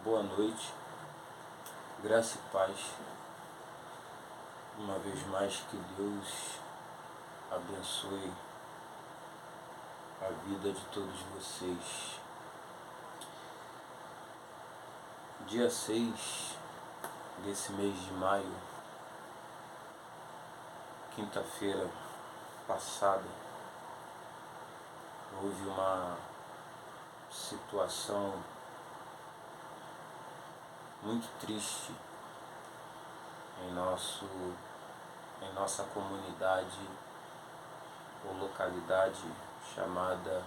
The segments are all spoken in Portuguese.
Boa noite, graça e paz. Uma vez mais que Deus abençoe a vida de todos vocês. Dia 6 desse mês de maio, quinta-feira passada, houve uma situação muito triste em nossa comunidade ou localidade chamada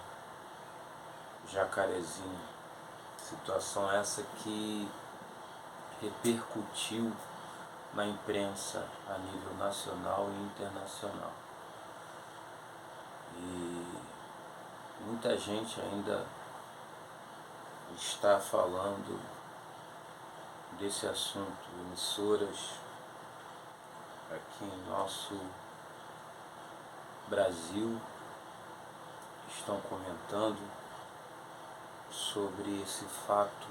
Jacarezinho. Situação essa que repercutiu na imprensa a nível nacional e internacional. E muita gente ainda está falando desse assunto. Emissoras aqui em nosso Brasil estão comentando sobre esse fato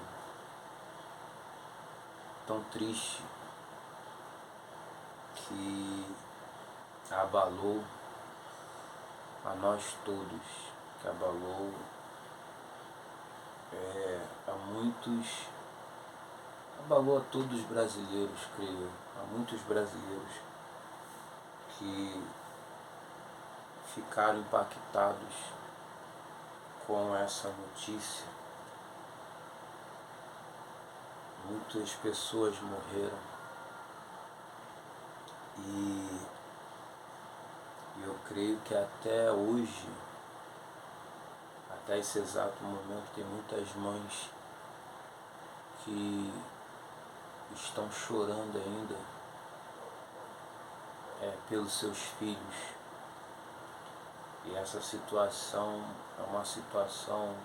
tão triste que abalou a nós todos, que abalou abalou a todos os brasileiros, creio, a muitos brasileiros que ficaram impactados com essa notícia. Muitas pessoas morreram e eu creio que até hoje, até esse exato momento, tem muitas mães que estão chorando ainda pelos seus filhos. E essa situação é uma situação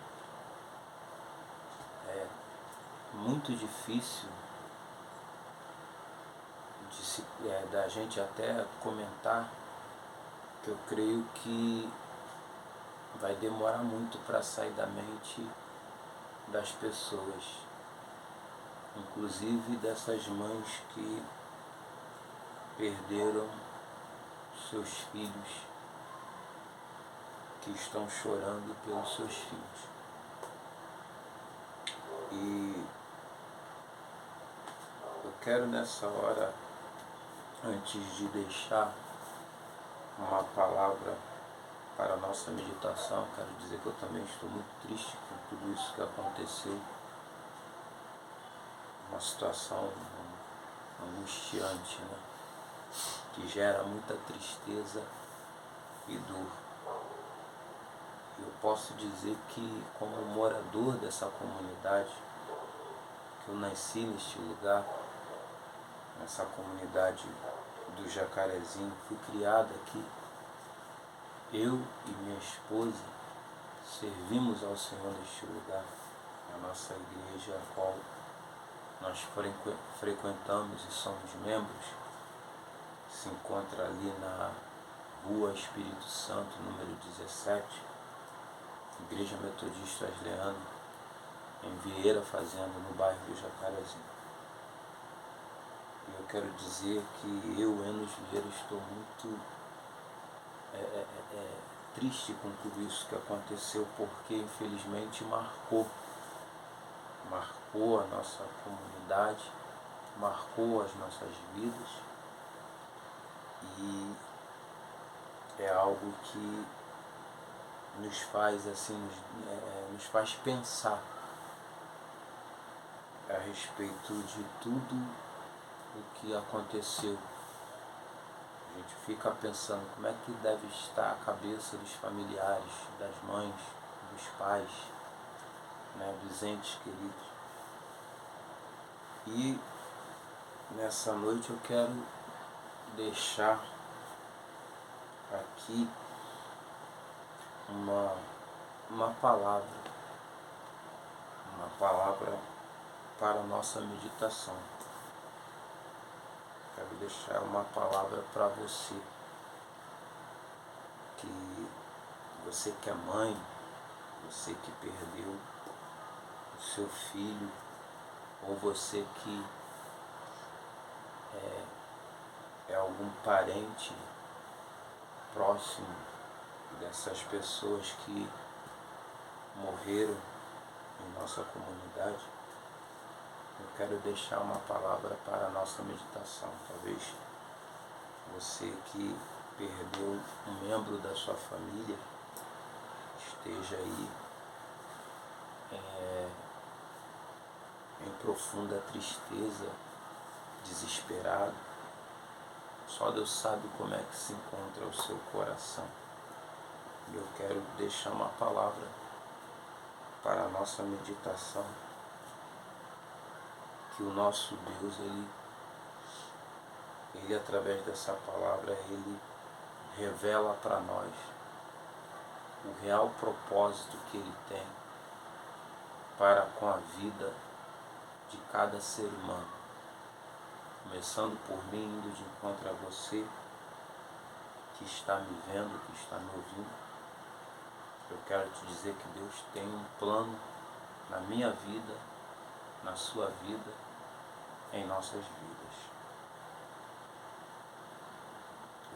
muito difícil da gente até comentar, que eu creio que vai demorar muito para sair da mente das pessoas, inclusive dessas mães que perderam seus filhos, que estão chorando pelos seus filhos. E eu quero nessa hora, antes de deixar uma palavra para a nossa meditação, quero dizer que eu também estou muito triste com tudo isso que aconteceu. Uma situação angustiante, né? Que gera muita tristeza e dor. Eu posso dizer que, como morador dessa comunidade, que eu nasci neste lugar, nessa comunidade do Jacarezinho, fui criado aqui. Eu e minha esposa servimos ao Senhor neste lugar. A nossa igreja, a qual nós frequentamos e somos membros, se encontra ali na Rua Espírito Santo, número 17, Igreja Metodista Asleana, em Vieira Fazenda, no bairro do Jacarezinho. E eu quero dizer que eu, Enos Vieira, estou muito triste com tudo isso que aconteceu, porque infelizmente marcou a nossa comunidade, marcou as nossas vidas, e é algo que nos faz nos faz pensar a respeito de tudo o que aconteceu. A gente fica pensando como é que deve estar a cabeça dos familiares, das mães, dos pais, dos entes queridos. E nessa noite eu quero deixar aqui uma palavra para a nossa meditação. Quero deixar uma palavra para você, você que é mãe, você que perdeu o seu filho ou você que é algum parente próximo dessas pessoas que morreram em nossa comunidade, eu quero deixar uma palavra para a nossa meditação. Talvez você que perdeu um membro da sua família esteja aí em profunda tristeza, desesperado. Só Deus sabe como é que se encontra o seu coração. E eu quero deixar uma palavra para a nossa meditação, que o nosso Deus, Ele através dessa palavra, Ele revela para nós o real propósito que Ele tem para com a vida de cada ser humano. Começando por mim, indo de encontro a você que está me vendo, que está me ouvindo. Eu quero te dizer que Deus tem um plano na minha vida, na sua vida, em nossas vidas.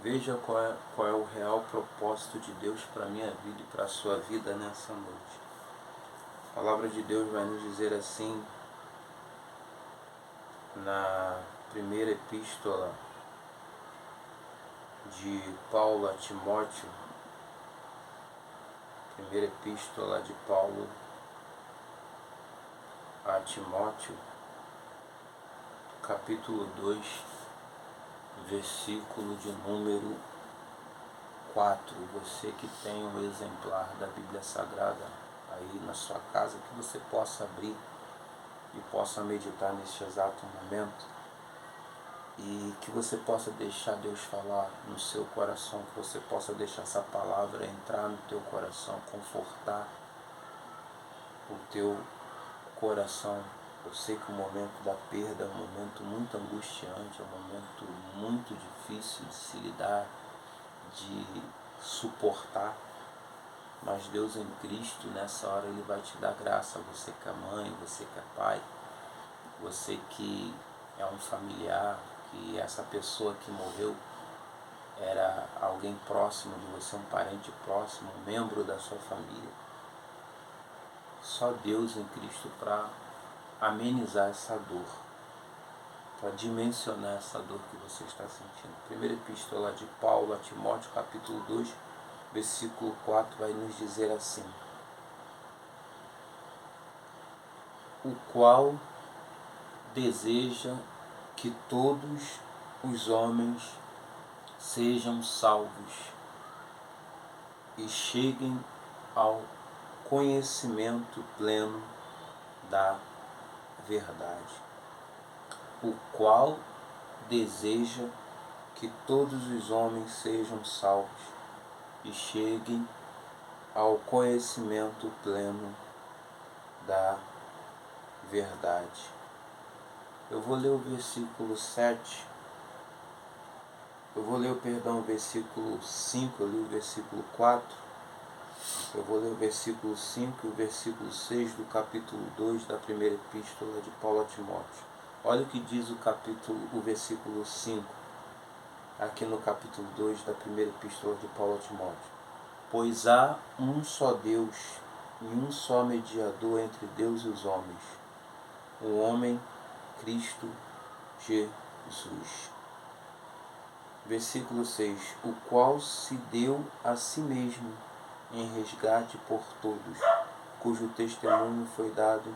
Veja qual é o real propósito de Deus para a minha vida e para a sua vida nessa noite. A palavra de Deus vai nos dizer assim, na primeira epístola de Paulo a Timóteo, primeira epístola de Paulo a Timóteo, capítulo 2, versículo de número 4. Você que tem um exemplar da Bíblia Sagrada aí na sua casa, que você possa abrir e possa meditar neste exato momento, e que você possa deixar Deus falar no seu coração, que você possa deixar essa palavra entrar no teu coração, confortar o teu coração. Eu sei que o momento da perda é um momento muito angustiante, é um momento muito difícil de se lidar, de suportar, mas Deus em Cristo, nessa hora, Ele vai te dar graça. Você que é mãe, você que é pai, você que é um familiar, que essa pessoa que morreu era alguém próximo de você, um parente próximo, um membro da sua família. Só Deus em Cristo para amenizar essa dor, para dimensionar essa dor que você está sentindo. Primeira epístola de Paulo a Timóteo, capítulo 2, versículo 4, vai nos dizer assim: o qual deseja que todos os homens sejam salvos e cheguem ao conhecimento pleno da verdade. O qual deseja que todos os homens sejam salvos e cheguem ao conhecimento pleno da verdade. Eu vou ler o versículo 7. Eu vou ler o versículo 5, eu li o versículo 4. Eu vou ler o versículo 5 e o versículo 6 do capítulo 2 da primeira epístola de Paulo a Timóteo. Olha o que diz o versículo 5, aqui no capítulo 2 da primeira epístola de Paulo a Timóteo. Pois há um só Deus e um só mediador entre Deus e os homens, o homem Cristo Jesus. Versículo 6. O qual se deu a si mesmo em resgate por todos, cujo testemunho foi dado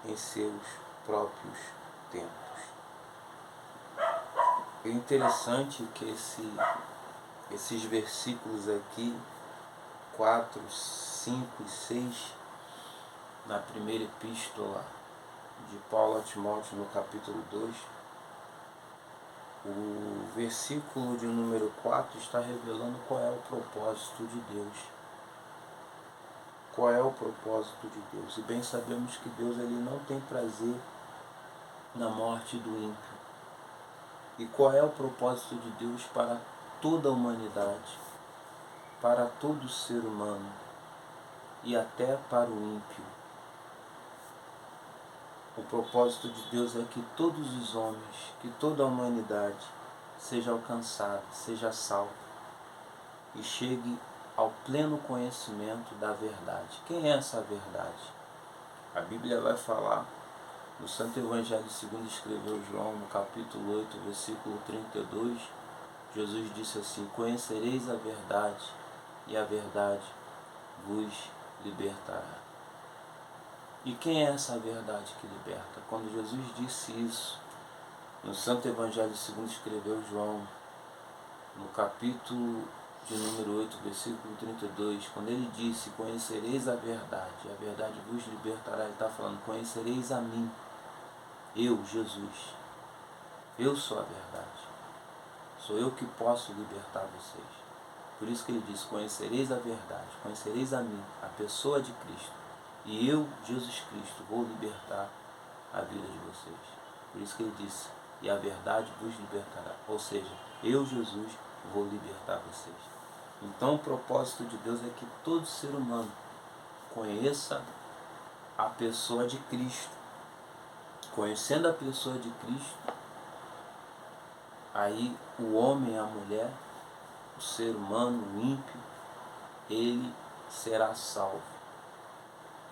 em seus próprios tempos. É interessante que esses versículos aqui, 4, 5 e 6, na primeira epístola de Paulo a Timóteo, no capítulo 2, o versículo de número 4 está revelando qual é o propósito de Deus. Qual é o propósito de Deus? E bem sabemos que Deus, ele não tem prazer na morte do ímpio. E qual é o propósito de Deus para toda a humanidade, para todo ser humano e até para o ímpio? O propósito de Deus é que todos os homens, que toda a humanidade seja alcançada, seja salva e chegue ao pleno conhecimento da verdade. Quem é essa verdade? A Bíblia vai falar no Santo Evangelho segundo escreveu João, no capítulo 8, versículo 32, Jesus disse assim: conhecereis a verdade e a verdade vos libertará. E quem é essa verdade que liberta? Quando Jesus disse isso, no Santo Evangelho segundo escreveu João, no capítulo de número 8, versículo 32, quando ele disse, conhecereis a verdade vos libertará, ele está falando, conhecereis a mim, eu, Jesus, eu sou a verdade, sou eu que posso libertar vocês. Por isso que ele diz, conhecereis a verdade, conhecereis a mim, a pessoa de Cristo, e eu, Jesus Cristo, vou libertar a vida de vocês. Por isso que ele disse, e a verdade vos libertará. Ou seja, eu, Jesus, vou libertar vocês. Então o propósito de Deus é que todo ser humano conheça a pessoa de Cristo. Conhecendo a pessoa de Cristo, aí o homem, a mulher, o ser humano, o ímpio, ele será salvo.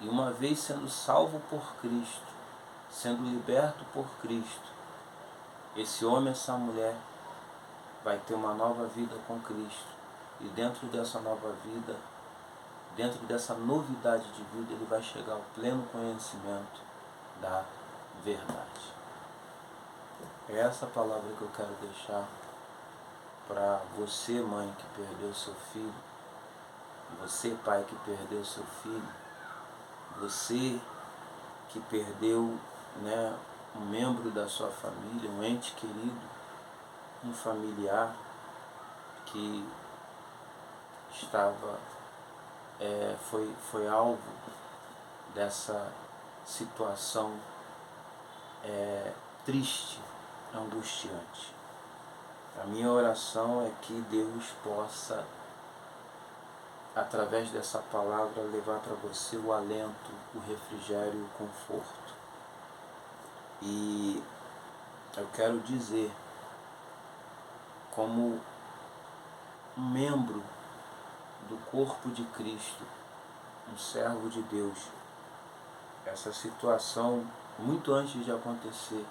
E uma vez sendo salvo por Cristo, sendo liberto por Cristo, esse homem, essa mulher, vai ter uma nova vida com Cristo. E dentro dessa nova vida, dentro dessa novidade de vida, ele vai chegar ao pleno conhecimento da verdade. É essa palavra que eu quero deixar para você, mãe, que perdeu seu filho, você, pai, que perdeu seu filho, você que perdeu, um membro da sua família, um ente querido, um familiar que estava, foi alvo dessa situação triste, angustiante. A minha oração é que Deus possa, através dessa palavra, levar para você o alento, o refrigério e o conforto. E eu quero dizer, como um membro do corpo de Cristo, um servo de Deus, essa situação, muito antes de acontecer,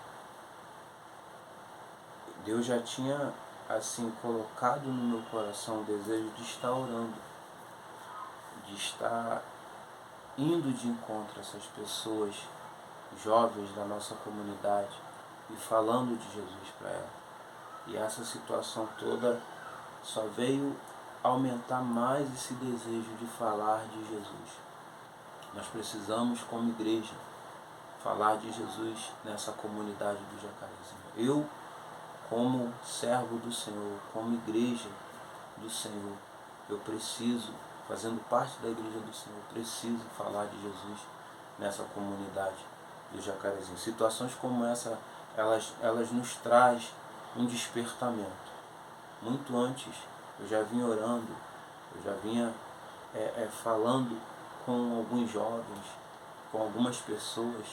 Deus já tinha assim colocado no meu coração o desejo de estar orando, de estar indo de encontro a essas pessoas jovens da nossa comunidade e falando de Jesus para elas. E essa situação toda só veio aumentar mais esse desejo de falar de Jesus. Nós precisamos, como igreja, falar de Jesus nessa comunidade do Jacarezinho. Eu, como servo do Senhor, como igreja do Senhor, eu preciso, fazendo parte da igreja do Senhor, preciso falar de Jesus nessa comunidade do Jacarezinho. Situações como essa, elas nos trazem um despertamento. Muito antes, eu já vinha orando, eu já vinha falando com alguns jovens, com algumas pessoas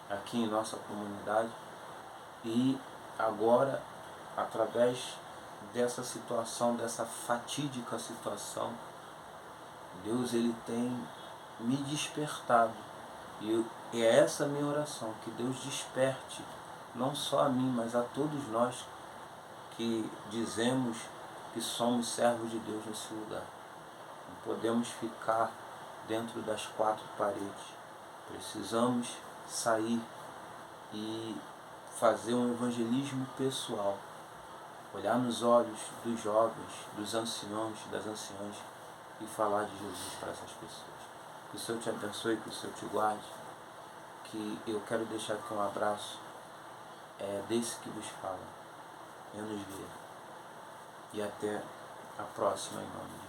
aqui em nossa comunidade, e agora, através dessa situação, dessa fatídica situação, Deus ele tem me despertado, e é essa a minha oração, que Deus desperte não só a mim, mas a todos nós que dizemos que somos servos de Deus nesse lugar. Não podemos ficar dentro das quatro paredes. Precisamos sair e fazer um evangelismo pessoal. Olhar nos olhos dos jovens, dos anciãos, das anciãs e falar de Jesus para essas pessoas. Que o Senhor te abençoe, que o Senhor te guarde. Que eu quero deixar aqui um abraço desse que vos fala. Eu nos ver. E até a próxima, em nome de Jesus.